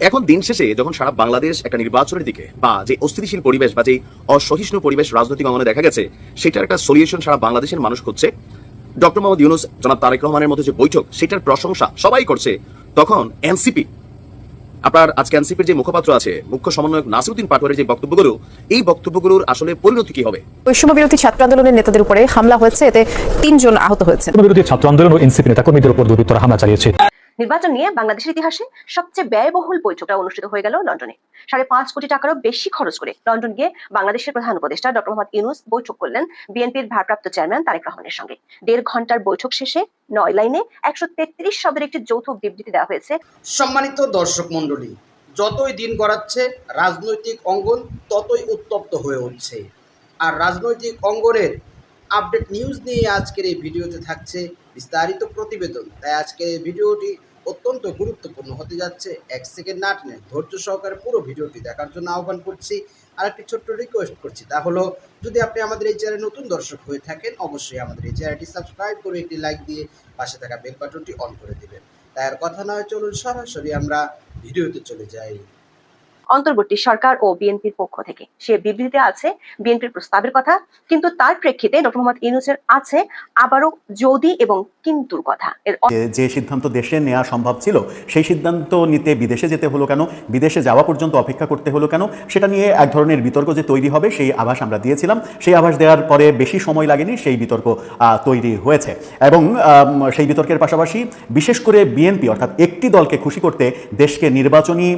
এখন দিন শেষে যখন সারা বাংলাদেশ একটা নির্বাচনের দিকে বা যে অস্থিতিশীল পরিবেশ বা যে অসহিষ্ণু পরিবেশ রাজনৈতিক অঙ্গনে দেখা গেছে, সেটার একটা সলিউশন সারা বাংলাদেশের মানুষ খুঁজছে। ডক্টর মোহাম্মদ ইউনূস, জনাব তারেক রহমানের মধ্যে যে বৈঠক, সেটার প্রশংসা সবাই করছে। তখন এনসিপি, আপনার আজকে এনসিপির যে মুখপাত্র আছে, মুখ্য সমন্বয়ক নাসিরউদ্দিন পাটোয়ারির যে বক্তব্যগুলো, এই বক্তব্যগুলোর আসলে পরিণতি কি হবে? বৈষম্য বিরোধী ছাত্র আন্দোলনের নেতাদের উপরে হামলা হয়েছে, এতে 3 জন আহত হয়েছে। বিরোধী ছাত্র আন্দোলন ও এনসিপি নেতাকর্মীদের উপর দুর্বৃত্তরা হামলা চালিয়েছে। নির্বাচন নিয়ে বাংলাদেশের ইতিহাসে সবচেয়ে ব্যয়বহুল বৈঠকটা অনুষ্ঠিত হয়ে গেল লন্ডনে। 5.5 কোটি টাকারও বেশি খরচ করে লন্ডন গিয়ে বাংলাদেশের প্রধান উপদেষ্টা ডক্টর মোহাম্মদ ইউনূস বৈঠক করলেন বিএনপির ভারপ্রাপ্ত চেয়ারম্যান তারেক রহমানের সঙ্গে। 1.5 ঘন্টার বৈঠক শেষে 9 লাইনে 133 শব্দের একটি যৌথ বিবৃতি দেওয়া হয়েছে। সম্মানিত দর্শক মণ্ডলী, যতই দিন গড়াচ্ছে রাজনৈতিক অঙ্গন ততই উত্তপ্ত হয়ে উঠছে। আর রাজনৈতিক অঙ্গনের আপডেট নিউজ নিয়ে আজকের এই ভিডিওতে থাকছে বিস্তারিত প্রতিবেদন। তাই আজকের এই ভিডিওটি অত্যন্ত গুরুত্বপূর্ণ হতে যাচ্ছে। 1 সেকেন্ড না টেনে ধৈর্য সহকারে পুরো ভিডিওটি দেখার জন্য আহ্বান করছি। আর একটি ছোট্ট রিকোয়েস্ট করছি, তা হলো যদি আপনি আমাদের এই চ্যানেলে নতুন দর্শক হয়ে থাকেন, অবশ্যই আমাদের এই চ্যানেলটি সাবস্ক্রাইব করে একটি লাইক দিয়ে পাশে থাকা বেল বাটনটি অন করে দেবেন। তাই আর কথা নয়, চলুন সরাসরি আমরা ভিডিওতে চলে যাই। অন্তর্বর্তী সরকার ও বিএনপির পক্ষ থেকে সে বিবৃতিতে আছে বিএনপির প্রস্তাবের কথা, কিন্তু তার প্রেক্ষিতে ডক্টর মোহাম্মদ ইউনূসের আছে আবারও যদি এবং কিন্তুর কথা। যে সিদ্ধান্ত দেশে নেওয়া সম্ভব ছিল, সেই সিদ্ধান্ত নিতে বিদেশে যেতে হলো কেন, বিদেশে যাওয়া পর্যন্ত অপেক্ষা করতে হলো কেন, সেটা নিয়ে এক ধরনের বিতর্ক যে তৈরি হবে, সেই আভাস আমরা দিয়েছিলাম। সেই আভাস দেওয়ার পরে বেশি সময় লাগেনি, সেই বিতর্ক তৈরি হয়েছে। এবং সেই বিতর্কের পাশাপাশি বিশেষ করে বিএনপি অর্থাৎ একটি দলকে খুশি করতে দেশকে নির্বাচনী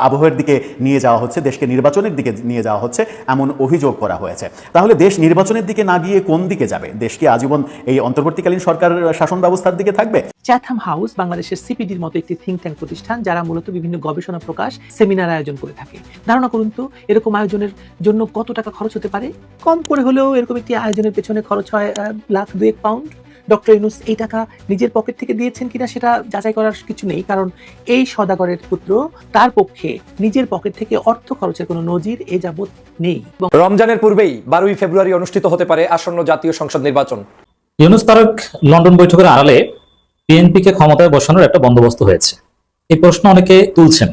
আবহের দিকে নিয়ে যাওয়া হচ্ছে, দেশকে নির্বাচনের দিকে নিয়ে যাওয়া হচ্ছে, এমন অভিযোগ করা হয়েছে। তাহলে দেশ নির্বাচনের দিকে না গিয়ে কোন দিকে যাবে? দেশ কি আজীবন এই অন্তর্বর্তীকালীন সরকার শাসন ব্যবস্থার দিকে থাকবে? চ্যাথাম হাউস বাংলাদেশের সিপিডির মতো একটি থিঙ্ক ট্যাঙ্ক প্রতিষ্ঠান, যারা মূলত বিভিন্ন গবেষণা প্রকাশ, সেমিনার আয়োজন করে থাকে। ধারণা করুন তো এরকম আয়োজনের জন্য কত টাকা খরচ হতে পারে? কম করে হলেও এরকম একটি আয়োজনের পেছনে খরচ হয় £1,02,000। ডক্টর ইউনূস এই টাকা নিজের পকেট থেকে দিয়েছেন কিনা সেটা যাচাই করার কিছু নেই, কারণ এই সওদাগরের পুত্র, তার পক্ষে নিজের পকেট থেকে অর্থ খরচের কোনো নজির এ যাবৎ নেই। রমজানের পূর্বেই 12 ফেব্রুয়ারি অনুষ্ঠিত হতে পারে আসন্ন জাতীয় সংসদ নির্বাচন। ইউনূস তারেক লন্ডন বৈঠকের আড়ালে বিএনপিকে ক্ষমতায় বসানোর একটা বন্দোবস্ত হয়েছে, এই প্রশ্ন অনেকে তুলছেন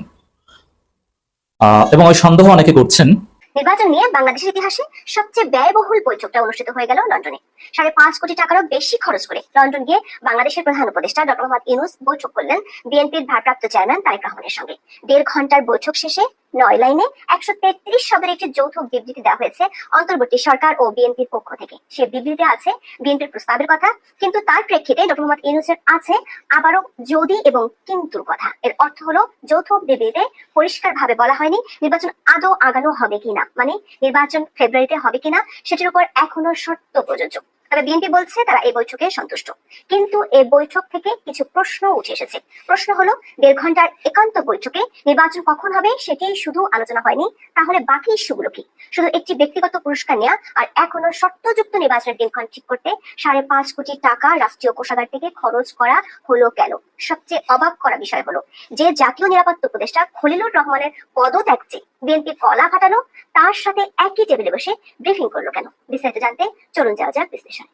এবং ওই সন্দেহ অনেকে করছেন। নির্বাচন নিয়ে বাংলাদেশের ইতিহাসে সবচেয়ে ব্যয়বহুল বৈঠকটা অনুষ্ঠিত হয়ে গেল লন্ডনে। 5.5 কোটি টাকারও বেশি খরচ করে লন্ডন গিয়ে বাংলাদেশের প্রধান উপদেষ্টা ডক্টর মোহাম্মদ ইউনূস বৈঠক করলেন বিএনপির ভারপ্রাপ্ত চেয়ারম্যান তারেক রহমানের সঙ্গে। 1.5 ঘন্টার বৈঠক শেষে 9 লাইনে 133 শব্দের একটি যৌথ বিবৃতি দেওয়া হয়েছে অন্তর্বর্তী সরকার ও বিএনপির পক্ষ থেকে। সে বিবৃতিতে আছে বিএনপির প্রস্তাবের কথা, কিন্তু তার প্রেক্ষিতে ডক্টর মোহাম্মদ ইউনূসের আছে আবারও যদি এবং কিন্তুর কথা। এর অর্থ হলো যৌথ বিবৃতিতে পরিষ্কারভাবে বলা হয়নি নির্বাচন আদৌ আগানো হবে কিনা, মানে নির্বাচন ফেব্রুয়ারিতে হবে কিনা সেটির উপর এখনো শর্ত প্রযোজ্য। তবে বিএনপি বলছে তারা এই বৈঠকে সন্তুষ্ট, কিন্তু এই বৈঠক থেকে কিছু প্রশ্ন উঠে এসেছে। প্রশ্ন হলো 1.5 ঘন্টার একান্ত বৈঠকে নির্বাচন কখন হবে সেটি শুধু আলোচনা হয়নি, তাহলে বাকি ইস্যুগুলো কি? শুধু একটি ব্যক্তিগত পুরস্কার নেওয়া আর এখনো শর্তযুক্ত নির্বাচনের দিনক্ষণ ঠিক করতে 5.5 কোটি টাকা রাষ্ট্রীয় কোষাগার থেকে খরচ করা হলো কেন? সবচেয়ে অবাক করা বিষয় হলো যে জাতীয় নিরাপত্তা উপদেষ্টা খলিলুর রহমানের পদত্যাগ চেয়ে বিএনপি গলা ফাটালো, তার সাথে একই টেবিলে বসে ব্রিফিং করলো কেন? বিস্তারিত জানতে চলুন যাওয়া যাক বিশ্লেষণ।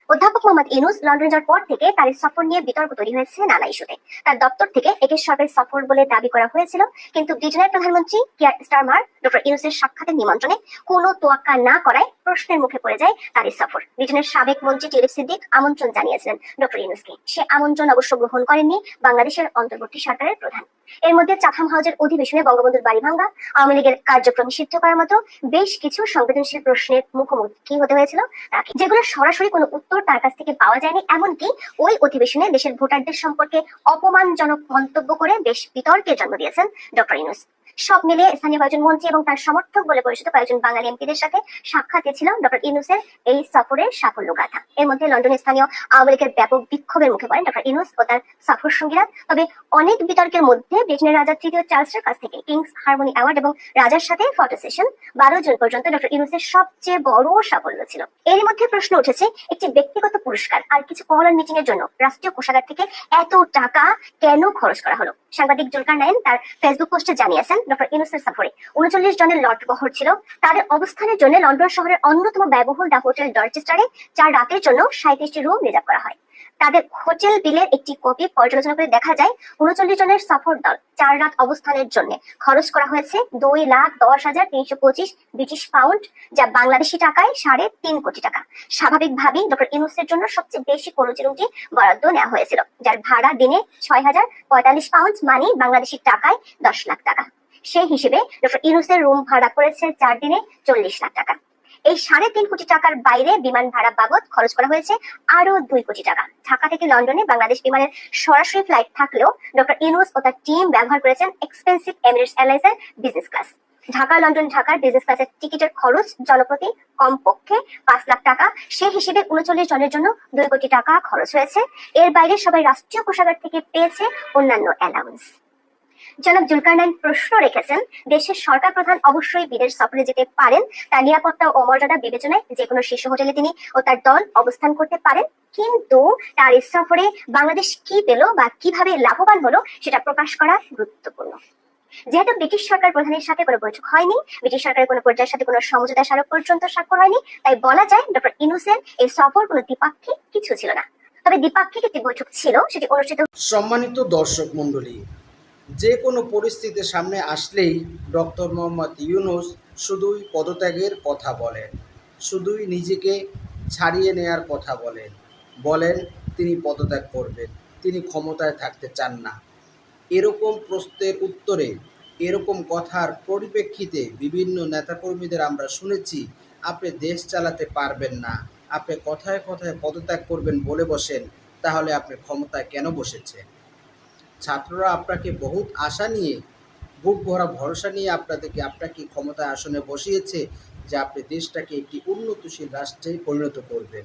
অধ্যাপক মোহাম্মদ ইউনূস লন্ডন যাওয়ার পর থেকে তার সফর নিয়ে বিতর্ক তৈরি হয়েছে নানা ইস্যুতে। তার দপ্তর থেকে একে সরকারি সফর বলে দাবি করা হয়েছিল, কিন্তু ব্রিটেনের প্রধানমন্ত্রী কিয়ার স্টারমার ডক্টর ইউনূসের সাক্ষাতের নিমন্ত্রণে কোনো তোয়াক্কা না করায় প্রশ্নের মুখে পড়ে যায় তার এই সফর। ব্রিটেনের সাবেক মন্ত্রী টিউলিপ সিদ্দিক আমন্ত্রণ জানিয়েছিলেন ডক্টর ইউনূসকে। সে আমন্ত্রণ অবশ্য গ্রহণ করেননি বাংলাদেশের অন্তর্বর্তী সরকারের প্রধান। এর মধ্যে চাথাম হাউসের অধিবেশনে বঙ্গবন্ধুর বাড়ি ভাঙা, আওয়ামী লীগের কার্যক্রম নিষিদ্ধ করার মতো বেশ কিছু সংবেদনশীল প্রশ্নের মুখোমুখি হতে হয়েছিল তাকে, যেগুলো সরাসরি কোনো উত্তর তার কাছ থেকে পাওয়া যায়নি। এমনকি ওই অধিবেশনে দেশের ভোটারদের সম্পর্কে অপমানজনক মন্তব্য করে বেশ বিতর্কের জন্ম দিয়েছেন ডক্টর ইউনূস। সব মিলিয়ে স্থানীয় কয়েকজন মন্ত্রী এবং তার সমর্থক বলে পরিচিত কয়েকজন বাঙালি এমপিদের সাথে সাক্ষাৎ ছিল ডক্টর ইউনূসের এই সফরের সাফল্য গাথা। এর মধ্যে লন্ডনের স্থানীয় আওয়ামী লীগের ব্যাপক বিক্ষোভের মুখে পড়েন ডক্টর ইউনূস ও তার সফর সঙ্গীরা। তবে অনেক বিতর্কের মধ্যে ব্রিটেনের রাজা 3য় চার্লসের কাছ থেকে কিংস হারমোনি অ্যাওয়ার্ড এবং রাজার সাথে ফটো সেশন 12 জন পর্যন্ত ডক্টর ইউনূসের সবচেয়ে বড় সাফল্য ছিল। এর মধ্যে প্রশ্ন উঠেছে একটি ব্যক্তিগত পুরস্কার আর কিছু কল মিটিং এর জন্য রাষ্ট্রীয় কোষাগার থেকে এত টাকা কেন খরচ করা হলো? সাংবাদিক জুলকার নাইন তার ফেসবুক পোস্টে জানিয়েছেন ডক্টর ইউনূসের সফরে 39 জনের লটবহর ছিল। তাদের অবস্থানের জন্য লন্ডন শহরের অন্যতম ব্যয়বহুল দ্য হোটেল ডরচেস্টারে 4 রাতের জন্য 37টি রুম রিজার্ভ করা হয়। তাদের হোটেল বিলের একটি কপি পর্যালোচনা করে দেখা যায় 39 জনের সফর দল 4 রাত অবস্থানের জন্য খরচ করা হয়েছে 2,10,325 ব্রিটিশ পাউন্ড, যা বাংলাদেশি টাকায় 3.5 কোটি টাকা। স্বাভাবিকভাবেই ডক্টর ইউনূসের জন্য সবচেয়ে বেশি কোনোচি রুমটি বরাদ্দ নেওয়া হয়েছিল, যার ভাড়া দিনে 6,045 পাউন্ড, মানে বাংলাদেশি টাকায় 10 লাখ টাকা। সেই হিসেবে ডক্টর ইউনূসের রুম ভাড়া করেছে 4 দিনে 40 লাখ টাকা। এই 3.5 কোটি টাকার বাইরে বিমান ভাড়া বাবদ খরচ করা হয়েছে আরো 2 কোটি টাকা। ঢাকা থেকে লন্ডনে বাংলাদেশ বিমানের সরাসরি ফ্লাইট থাকলেও ডক্টর ইউনূস ও তার টিম ব্যবহার করেছেন এক্সপেন্সিভ এমিরেটস এয়ারলাইন্সের বিজনেস ক্লাস। ঢাকা লন্ডন ঢাকার বিজনেস ক্লাসের টিকিটের খরচ জনপ্রতি কমপক্ষে 5 লাখ টাকা। সেই হিসেবে 39 জনের জন্য 2 কোটি টাকা খরচ হয়েছে। এর বাইরে সবাই রাষ্ট্রীয় কোষাগার থেকে পেয়েছে অন্যান্য অ্যালাউন্স। জনাব জুলকারনাইন প্রশ্ন রেখেছেন, দেশের সরকার প্রধান অবশ্যই বিদেশ সফরে যেতে পারেন, তার নিরাপত্তা ও মর্যাদা বিবেচনায় যে কোনো শীর্ষ হোটেলে তিনি ও তার দল অবস্থান করতে পারেন, কিন্তু তার এই সফরে বাংলাদেশ কি পেল বা কিভাবে লাভবান হলো সেটা প্রকাশ করা গুরুত্বপূর্ণ। যেহেতু ব্রিটিশ সরকার প্রধানের সাথে কোনো বৈঠক হয়নি, ব্রিটিশ সরকারের কোনো পর্যায়ের সাথে কোনো সমঝোতা স্মারক পর্যন্ত স্বাক্ষর হয়নি, তাই বলা যায় ডক্টর ইউনূসের এই সফর কোনো দ্বিপাক্ষিক কিছু ছিল না। তবে দ্বিপাক্ষিক একটি বৈঠক ছিল, সেটি অনুষ্ঠিত। সম্মানিত দর্শক মণ্ডলী, যে কোনো পরিস্থিতির সামনে আসলেই ডক্টর মোহাম্মদ ইউনূস শুধুই পদত্যাগের কথা বলেন, শুধুই নিজেকে ছাড়িয়ে নেয়ার কথা বলেন তিনি পদত্যাগ করবেন, তিনি ক্ষমতায় থাকতে চান না। এরকম প্রশ্নের উত্তরে, এরকম কথার পরিপ্রেক্ষিতে বিভিন্ন নেতাকর্মীদের আমরা শুনেছি, আপনি দেশ চালাতে পারবেন না, আপনি কথায় কথায় পদত্যাগ করবেন বলে বসেন, তাহলে আপনি ক্ষমতায় কেন বসেছেন? ছাত্ররা আপনাকে বহুত আশা নিয়ে, বুক ভরা ভরসা নিয়ে আপনাকে ক্ষমতায় আসনে বসিয়েছে যে আপনি দেশটাকে একটি উন্নতশীল রাষ্ট্রে পরিণত করবেন।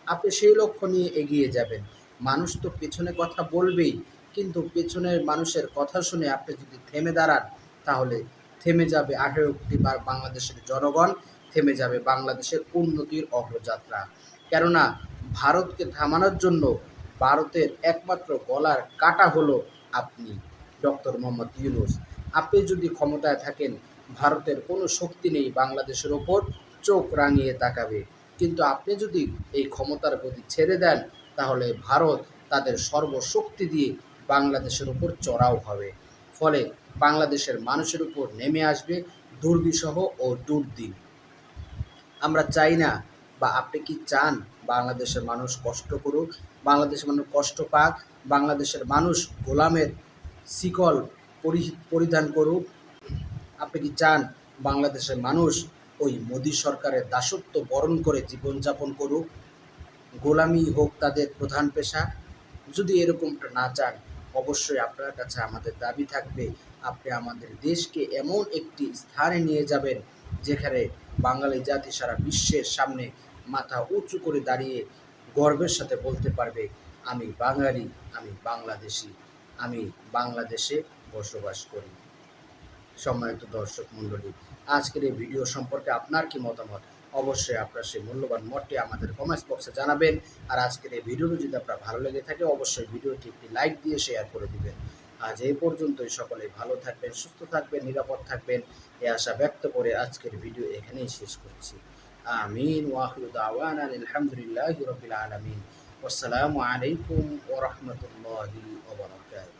আপনি সেই লক্ষ্য নিয়ে এগিয়ে যাবেন। মানুষ তো পেছনে কথা বলবেই, কিন্তু পেছনের মানুষের কথা শুনে আপনি যদি থেমে দাঁড়ান, তাহলে থেমে যাবে 18টি বাংলাদেশের জনগণ, থেমে যাবে বাংলাদেশের উন্নতির অগ্রযাত্রা। কেননা ভারতকে থামানোর জন্য ভারতের একমাত্র গলার কাটা হলো আপনি, ডক্টর মোহাম্মদ ইউনূস। আপনি যদি ক্ষমতায় থাকেন, ভারতের কোনো শক্তি নেই বাংলাদেশের ওপর চোখ রাঙিয়ে তাকাবে। কিন্তু আপনি যদি এই ক্ষমতার গতি ছেড়ে দেন, তাহলে ভারত তাদের সর্বশক্তি দিয়ে বাংলাদেশের উপর চড়াও হবে। ফলে বাংলাদেশের মানুষের উপর নেমে আসবে দুর্বিষহ ও দুর্দিন। আমরা চাই না, বা আপনি কি চান বাংলাদেশের মানুষ কষ্ট করুক, বাংলাদেশের মানুষ কষ্ট পাক, বাংলাদেশের মানুষ গোলামের শিকল পরিধান করুক? আপনি কি চান বাংলাদেশের মানুষ ওই মোদী সরকারের দাসত্ব বরণ করে জীবনযাপন করুক, গোলামি হোক তাদের প্রধান পেশা? যদি এরকমটা না চান, অবশ্যই আপনার কাছে আমাদের দাবি থাকবে, আপনি আমাদের দেশকে এমন একটি স্থানে নিয়ে যাবেন যেখানে বাঙালি জাতি সারা বিশ্বের সামনে মাথা উঁচু করে দাঁড়িয়ে গর্বের সাথে বলতে পারবে, আমি বাঙালি, আমি বাংলাদেশি, আমি বাংলাদেশে বসবাস করি। সম্মানিত দর্শক মণ্ডলী, আজকের এই ভিডিও সম্পর্কে আপনার কি মতামত? অবশ্যই আপনার সেই মূল্যবান মতটি আমাদের কমেন্টস বক্সে জানাবেন। আর আজকের এই ভিডিওটি যদি আপনার ভালো লেগে থাকে, অবশ্যই ভিডিওটি একটি লাইক দিয়ে শেয়ার করে দিবেন। আজ এই পর্যন্তই। সকলেই ভালো থাকবেন, সুস্থ থাকবেন, নিরাপদ থাকবেন, এই আশা ব্যক্ত করে আজকের ভিডিও এখানেই শেষ করছি। আমিন ওয়া আখিরু দাওয়ানা আলহামদুলিল্লাহি রাব্বিল আলামিন। আসসালামু আলাইকুম ওয়া রাহমাতুল্লাহি ওয়া বারাকাতুহু।